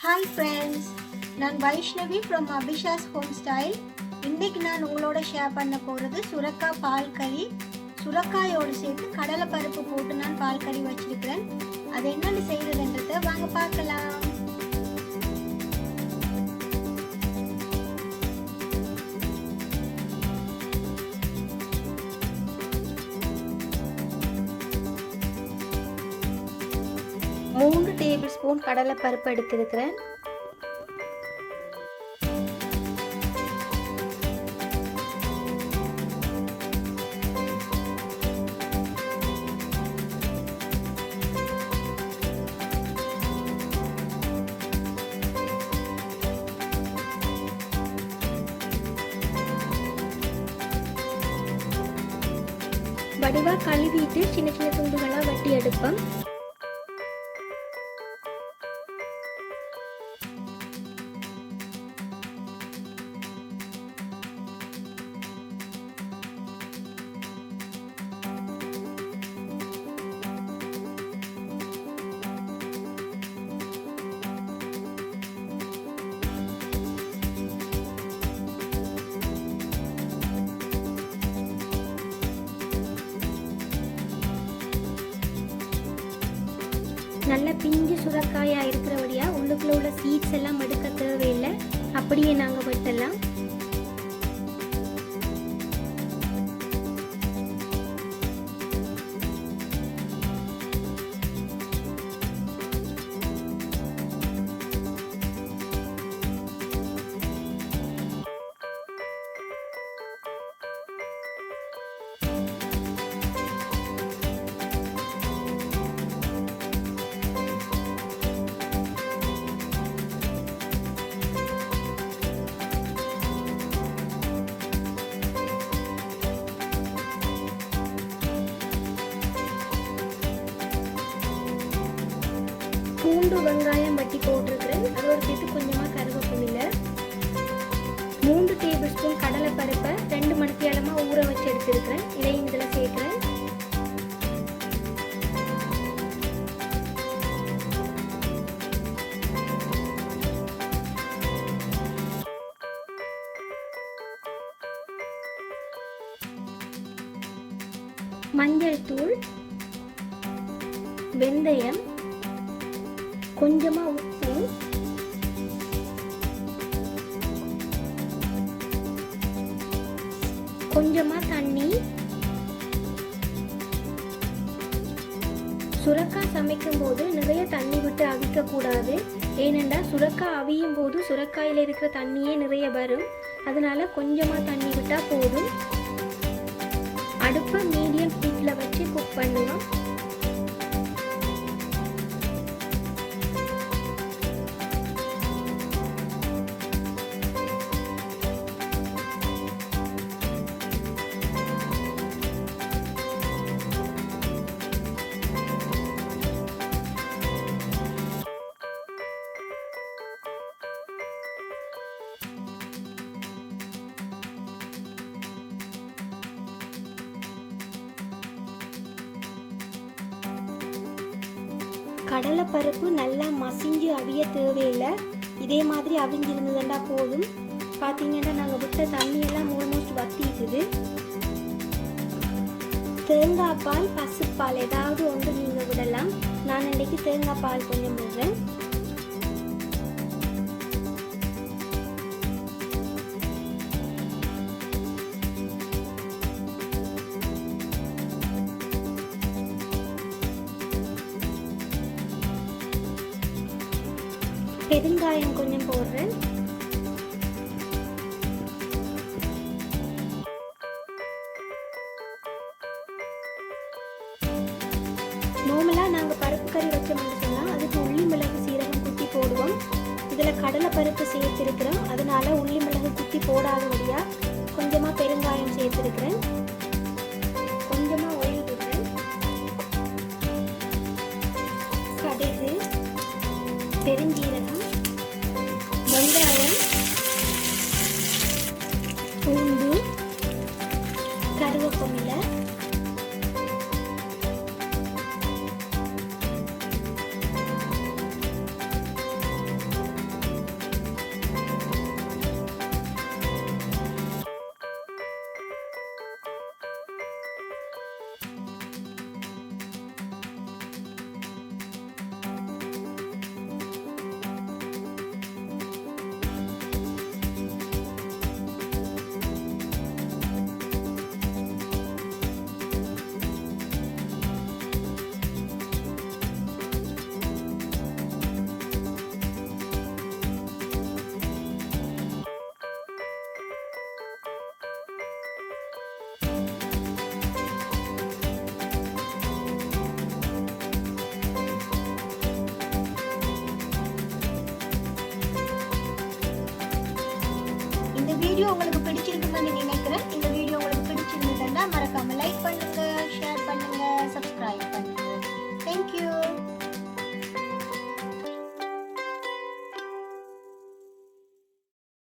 Hi friends, நான் Vaishnavi from Abisha's home style. இன்னைக்கு நான் உங்களோட ஷேர் பண்ண போகிறது சுரக்காய் பால் கறி. சுரக்காயோடு சேர்த்து கடலை பருப்பு போட்டு நான் பால் கறி வச்சிருக்கிறேன். அது என்னன்னு செய்யறதுன்றதை வாங்க பார்க்கலாம். மூன்று டேபிள் ஸ்பூன் கடலை பருப்பு எடுத்திருக்கிறேன். வடிவா கழுவிட்டு சின்ன சின்ன துண்டுகளா வெட்டி எடுப்பேன். நல்ல பிஞ்சு சுரக்காயா இருக்கிறபடியா உள்ளுக்குள்ள உள்ள சீட்ஸ் எல்லாம் எடுக்க தேவையில்லை, அப்படியே நாங்கள் வெட்டலாம். பூண்டு வெங்காயம் வட்டி போட்டிருக்கிறேன். அதோட சேர்த்து கொஞ்சமாக கருவேப்பிலை, 3 டேபிள் ஸ்பூன் கடலை பருப்பை 2 மணித்தியாலமாக ஊற வச்சு எடுத்துருக்கிறேன். இதையும் இதில் சேர்க்குறேன். மஞ்சள் தூள், வெந்தயம், கொஞ்சமா உப்பு, கொஞ்சமா தண்ணி. சுரக்காய் சமைக்கும் போது நிறைய தண்ணி விட்டு அவிக்க கூடாது. ஏனென்றா சுரக்காய் அவியும் போது சுரக்காயில இருக்கிற தண்ணியே நிறைய வரும். அதனால கொஞ்சமா தண்ணி விட்டா போதும். அடுப்பை மீடியம் ஹீட்ல வச்சு குக் பண்ணுவோம். கடலை பருப்பு நல்லா மசிஞ்சு அவிய தேவையில்லை. இதே மாதிரி அவிஞ்சிருந்ததுண்டா போதும். பார்த்தீங்கன்னா நாங்கள் விட்ட தண்ணியெல்லாம் ஆல்மோஸ்ட் வத்திட்டுது. தேங்காய் பால், பசுப்பால் ஏதாவது ஒன்று நீங்கள் விடலாம். நான் இன்றைக்கி தேங்காய் பால் கொஞ்சம் விடுறேன். பெருங்காயம் கொஞ்சம் போடுறேன். நார்மலா நாங்க பருப்பு கறி வச்சோம்னு சொன்னா அதுக்கு உள்ளி மிளகு சீரகம் குத்தி போடுவோம். இதுல கடலை பருப்பு சேர்த்திருக்கிறோம். அதனால உள்ளி மிளகு குத்தி போடாதபடியா கொஞ்சமா பெருங்காயம் சேர்த்திருக்கிறேன். கொஞ்சமா ஆயில் விடுறேன். கடுகு, பெருஞ்சீரகம், வெங்காயம், பூண்டு, கருவேப்பிலை, வீடியோ உங்களுக்கு பிடிச்சிருக்குன்னு